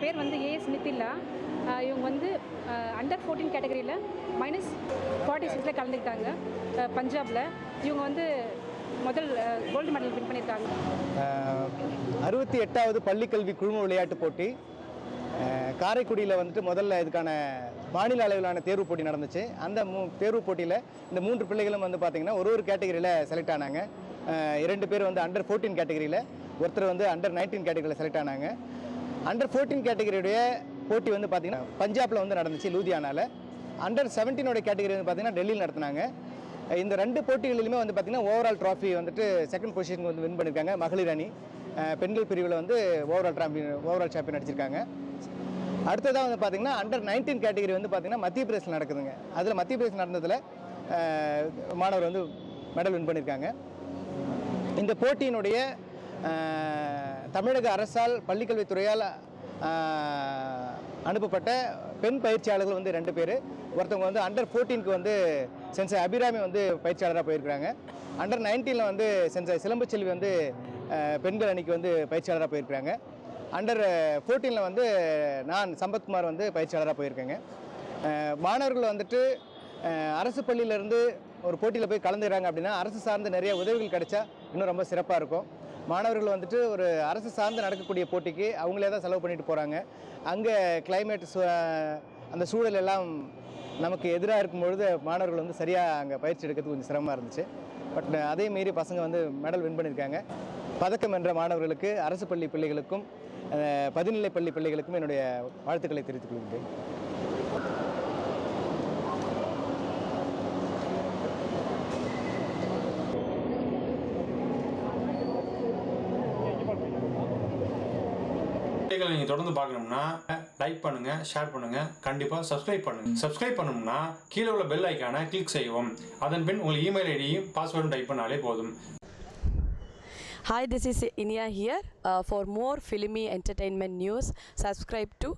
பேர் வந்து ஏஎஸ் நித்தில்லா. இவங்க வந்து அண்டர் 14 கேட்டகரியில் -46 கலந்துக்கிட்டாங்க பஞ்சாபில். இவங்க வந்து முதல் கோல்டு மெடல் வின் பண்ணியிருக்காங்க. 68வது பள்ளிக்கல்வி குழும விளையாட்டுப் போட்டி காரைக்குடியில் வந்துட்டு முதல்ல இதுக்கான மாநில அளவிலான தேர்வு போட்டி நடந்துச்சு. அந்த தேர்வு போட்டியில் இந்த 3 பிள்ளைகளும் வந்து பார்த்திங்கன்னா ஒரு கேட்டகரியில் செலக்ட் ஆனாங்க. 2 பேர் வந்து அண்டர் 14 கேட்டகரியில், ஒருத்தர் வந்து அண்டர் 19 கேட்டகரியில் செலக்ட் ஆனாங்க. அண்டர் 14 கேட்டகரியுடைய போட்டி வந்து பார்த்திங்கன்னா பஞ்சாபில் வந்து நடந்துச்சு, லூதியானாவில். அண்டர் 17 கேட்டகரி வந்து பார்த்திங்கன்னா டெல்லியில் நடத்தினாங்க. இந்த 2 போட்டிகளிலுமே வந்து பார்த்திங்கன்னா ஓவரால் ட்ராஃபி வந்துட்டு செகண்ட் பொசிஷனுக்கு வந்து வின் பண்ணியிருக்காங்க மகளிர் அணி. பெண்கள் பிரிவில் வந்து ஓவரால் சாம்பியன் அடிச்சிருக்காங்க. அடுத்ததாக வந்து பார்த்திங்கன்னா அண்டர் 19 கேட்டகரி வந்து பார்த்திங்கன்னா மத்திய பிரதேசில் நடக்குதுங்க. அதில் மத்திய பிரதேசம் நடந்ததில் மாணவர் வந்து மெடல் வின் பண்ணியிருக்காங்க. இந்த போட்டியினுடைய தமிழக அரசால் பள்ளிக்கல்வித்துறையால் அனுப்பப்பட்ட பெண் பயிற்சியாளர்கள் வந்து 2 பேர். ஒருத்தவங்க வந்து அண்டர் 14க்கு வந்து சென்சை அபிராமி வந்து பயிற்சியாளராக போயிருக்கிறாங்க. அண்டர் 19ல் வந்து சென்சை சிலம்புச்செல்வி வந்து பெண்கள் அணிக்கு வந்து பயிற்சியாளராக போயிருக்கிறாங்க. அண்டர் 14ல் வந்து நான் சம்பத்குமார் வந்து பயிற்சியாளராக போயிருக்கேங்க. மாணவர்கள் வந்துட்டு அரசு பள்ளியிலேருந்து ஒரு போட்டியில் போய் கலந்துக்கிறாங்க அப்படின்னா அரசு சார்ந்த நிறைய உதவிகள் கிடைச்சா இன்னும் ரொம்ப சிறப்பாக இருக்கும். மாணவர்கள் வந்துட்டு ஒரு அரசு சார்ந்து நடக்கக்கூடிய போட்டிக்கு அவங்களே தான் செலவு பண்ணிட்டு போகிறாங்க. அங்கே கிளைமேட் அந்த சூழல் எல்லாம் நமக்கு எதிராக இருக்கும்பொழுது மாணவர்கள் வந்து சரியாக அங்கே பயிற்சி எடுக்கிறது கொஞ்சம் சிரமமாக இருந்துச்சு. பட் அதே மீறி பசங்க வந்து மெடல் வின் பண்ணியிருக்காங்க. பதக்கம் வென்ற மாணவர்களுக்கு, அரசு பள்ளி பிள்ளைகளுக்கும் பதிநிலை பள்ளி பிள்ளைகளுக்கும் என்னுடைய வாழ்த்துக்களை தெரிவித்துக் கொள்கிறேன். நீங்கள் தொடர்ந்து பார்க்கணும்னா லைக் பண்ணுங்க, ஷேர் பண்ணுங்க, கண்டிப்பாக சப்ஸ்கிரைப் பண்ணுங்க. சப்ஸ்கிரைப் பண்ணணும்னா கீழே உள்ள பெல் ஐக்கானை கிளிக் செய்யவும். அதன் பின் உங்கள் இமெயில் ஐடியும் பாஸ்வேர்டும் டைப் பண்ணாலே போதும். Hi, this is Inia here. For more filmy entertainment news, subscribe to